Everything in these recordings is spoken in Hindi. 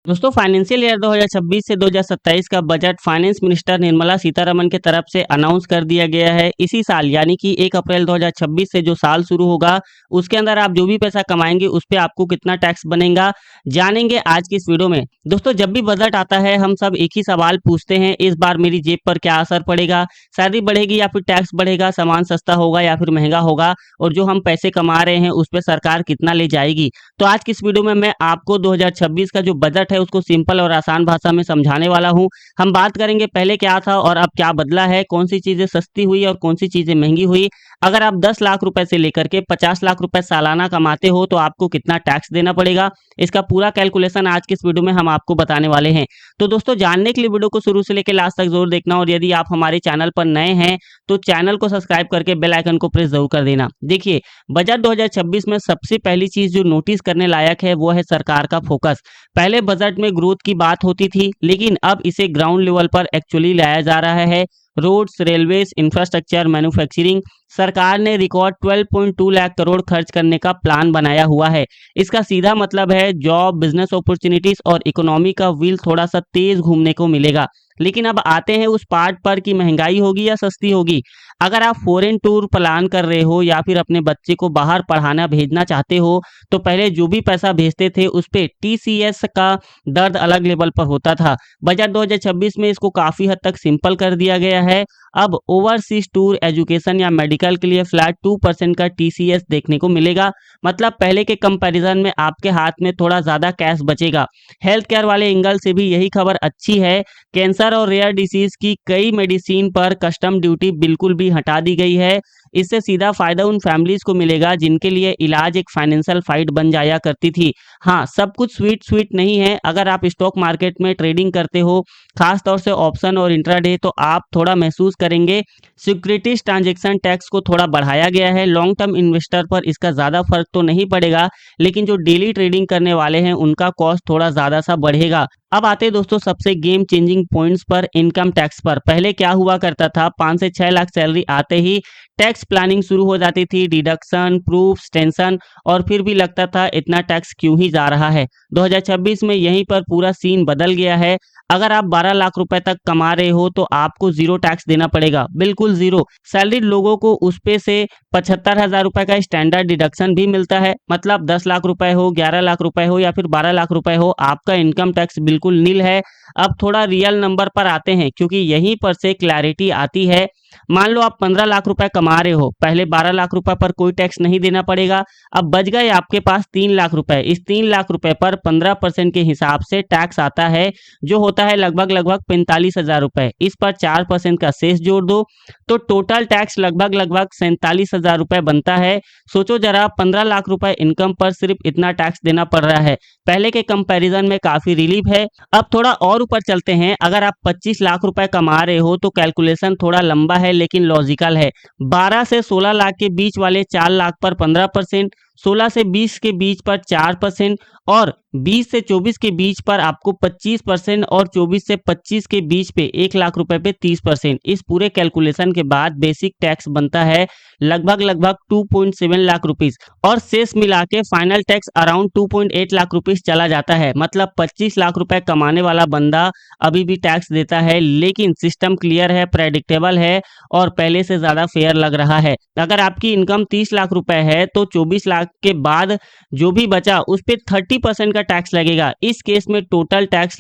दोस्तों फाइनेंशियल ईयर 2026 से 2027 का budget finance minister Nirmala Sitharaman की तरफ से अनाउंस कर दिया गया है। इसी साल यानी कि 1 अप्रैल 2026 से जो साल शुरू होगा उसके अंदर आप जो भी पैसा कमाएंगे उस पे आपको कितना टैक्स बनेगा जानेंगे आज की इस वीडियो में। दोस्तों जब भी बजट आता है हम सब एक ही सवाल पूछते हैं, इस बार मेरी जेब पर क्या असर पड़ेगा, सैलरी बढ़ेगी या फिर टैक्स बढ़ेगा, सामान सस्ता होगा या फिर महंगा होगा, और जो हम पैसे कमा रहे हैं उस पर सरकार कितना ले जाएगी। तो आज की इस वीडियो में मैं आपको 2026 का जो बजट है उसको सिंपल और आसान भाषा में समझाने वाला हूं। हम बात करेंगे पहले क्या था और अब क्या बदला है, कौन सी चीजें सस्ती हुई और कौन सी चीजें महंगी हुई। अगर आप 10 लाख रुपए से लेकर के 50 लाख रुपए सालाना कमाते हो तो आपको कितना टैक्स देना पड़ेगा, इसका पूरा कैलकुलेशन आज की इस वीडियो में हम आपको बताने वाले हैं। तो दोस्तों जानने के लिए वीडियो को शुरू से लेकर लास्ट तक जरूर देखना, और यदि आप हमारे चैनल पर नए हैं तो चैनल को सब्सक्राइब करके बेल आइकन को प्रेस जरूर कर देना। देखिए बजट 2026 में सबसे पहली चीज जो नोटिस करने लायक है वो है सरकार का फोकस। पहले बजट में ग्रोथ की बात होती थी लेकिन अब इसे ग्राउंड लेवल पर एक्चुअली लाया जा रहा है। रोड्स, रेलवेज, इंफ्रास्ट्रक्चर, मैन्युफैक्चरिंग, सरकार ने रिकॉर्ड 12.2 लाख करोड़ खर्च करने का प्लान बनाया हुआ है। इसका सीधा मतलब है जॉब, बिजनेस अपॉर्चुनिटीज और इकोनॉमी का व्हील थोड़ा सा तेज घूमने को मिलेगा। लेकिन अब आते हैं उस पार्ट पर कि महंगाई होगी या सस्ती होगी। अगर आप फॉरेन टूर प्लान कर रहे हो या फिर अपने बच्चे को बाहर पढ़ाना भेजना चाहते हो तो पहले जो भी पैसा भेजते थे उस पे टीसीएस का दर्द अलग लेवल पर होता था। बजट 2026 में इसको काफी हद तक सिंपल कर दिया गया है। अब ओवरसीज टूर, एजुकेशन या मेडिकल के लिए फ्लैट 2% का टीसीएस देखने को मिलेगा। मतलब पहले के कंपैरिजन में आपके हाथ में थोड़ा ज्यादा कैश बचेगा। हेल्थ केयर वाले एंगल से भी यही खबर अच्छी है। कैंसर और रेयर डिसीज की कई मेडिसिन पर कस्टम ड्यूटी बिल्कुल भी हटा दी गई है। इससे सीधा फायदा उन फैमिलीज को मिलेगा जिनके लिए इलाज एक फाइनेंशियल फाइट बन जाया करती थी। हाँ, सब कुछ स्वीट स्वीट नहीं है। अगर आप स्टॉक मार्केट में ट्रेडिंग करते हो, खास तौर से ऑप्शन और इंट्राडे, तो आप थोड़ा महसूस करेंगे। सिक्योरिटीज ट्रांजैक्शन टैक्स को थोड़ा बढ़ाया गया है। लॉन्ग टर्म इन्वेस्टर पर इसका ज्यादा फर्क तो नहीं पड़ेगा, लेकिन जो डेली ट्रेडिंग करने वाले हैं उनका कॉस्ट थोड़ा ज्यादा सा बढ़ेगा। अब आते हैं दोस्तों सबसे गेम चेंजिंग पॉइंट्स पर, इनकम टैक्स पर। पहले क्या हुआ करता था, 5 से 6 लाख सैलरी आते ही टैक्स प्लानिंग शुरू हो जाती थी, डिडक्शन, प्रूफ्स, टेंशन, और फिर भी लगता था इतना टैक्स क्यों ही जा रहा है। 2026 में यहीं पर पूरा सीन बदल गया है। अगर आप 12 लाख रुपए तक कमा रहे हो तो आपको जीरो टैक्स देना पड़ेगा, बिल्कुल जीरो। सैलरीड लोगों को उस पे से 75,000 रुपए का स्टैंडर्ड डिडक्शन भी मिलता है। मतलब 10 लाख रुपए हो, 11 लाख रुपए हो या फिर 12 लाख रुपए हो, आपका इनकम टैक्स बिल्कुल नील है। अब थोड़ा रियल नंबर पर आते हैं क्योंकि यहीं पर से क्लैरिटी आती है। मान लो आप 15 लाख रुपए कमा रहे हो, पहले 12 लाख रुपए पर कोई टैक्स नहीं देना पड़ेगा। अब बच गए आपके पास 3 लाख रुपए। इस 3 लाख रुपए पर 15% के हिसाब से टैक्स आता है, जो होता है लगभग 45,000 रुपए। इस पर 4% का सेस जोड़ दो तो टोटल टैक्स लगभग 47,000 रुपए बनता है। सोचो जरा, 15 लाख रुपए इनकम पर सिर्फ इतना टैक्स देना पड़ रहा है। पहले के कंपैरिजन में काफी रिलीफ है। अब थोड़ा और ऊपर चलते हैं। अगर आप 25 लाख रुपए कमा रहे हो तो कैलकुलेशन थोड़ा लंबा है लेकिन लॉजिकल है। 12 से 16 लाख के बीच वाले 4 लाख पर 15%, 16 से 20 के बीच पर 4%, और 20 से 24 के बीच पर आपको 25%, और 24 से 25 के बीच पे 1 लाख रुपए पे 30%। इस पूरे कैलकुलेशन के बाद बेसिक टैक्स बनता है लगभग 2.7 लाख रुपीस, और शेष मिला के final tax around 2.8 lakh rupees चला जाता है। मतलब 25 लाख रुपए कमाने वाला बंदा अभी भी टैक्स देता है, लेकिन सिस्टम क्लियर है, प्रेडिक्टेबल है और पहले से ज्यादा फेयर लग रहा है। अगर आपकी इनकम 30 लाख रुपए है तो 24 लाख के बाद जो भी बचा उस पे 30% का टैक्स लगेगा। इस केस में टोटल टैक्स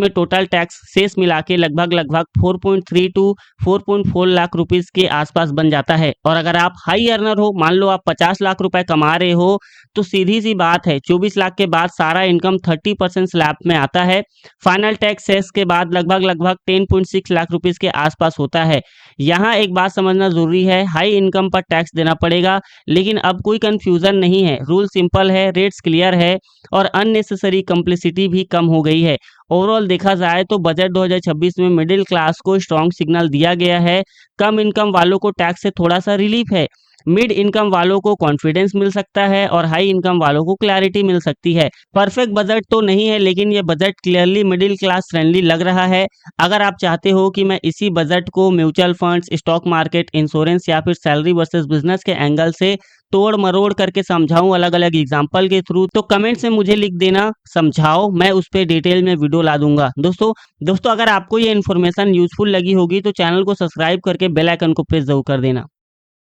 टोटल टैक्स शेष मिला के लगभग 4.3 टू 4.4 लाख रुपीस के आसपास बन जाता है। और अगर आप हाई अर्नर हो, मान लो आप 50 लाख रुपए कमा रहे हो, तो सीधी सी बात है 24 लाख के बाद सारा इनकम 30% स्लैब में आता है। फाइनल टैक्स सेस के बाद लगभग 10.6 लाख रुपीस के आसपास होता है। यहाँ एक बात समझना जरूरी है, हाई इनकम पर टैक्स देना पड़ेगा, लेकिन अब कोई कंफ्यूजन नहीं है। रूल सिंपल है, रेट्स क्लियर है और अननेसेसरी कॉम्प्लेक्सिटी भी कम हो गई है। ओवरऑल देखा जाए तो बजट 2026 में मिडिल क्लास को स्ट्रॉन्ग सिग्नल दिया गया है। कम इनकम वालों को टैक्स से थोड़ा सा रिलीफ है, मिड इनकम वालों को कॉन्फिडेंस मिल सकता है और हाई इनकम वालों को क्लैरिटी मिल सकती है। परफेक्ट बजट तो नहीं है, लेकिन ये budget clearly middle class friendly लग रहा है। अगर आप चाहते हो कि मैं इसी बजट को mutual funds, stock market, insurance या फिर सैलरी वर्सेस बिजनेस के एंगल से तोड़ मरोड़ करके समझाऊं अलग अलग एग्जाम्पल के थ्रू, तो कमेंट में मुझे लिख देना, समझाओ, मैं उस पर डिटेल में वीडियो ला दूंगा। दोस्तों अगर आपको ये इन्फॉर्मेशन यूजफुल लगी होगी तो चैनल को सब्सक्राइब करके बेल आइकन को प्रेस जरूर कर देना।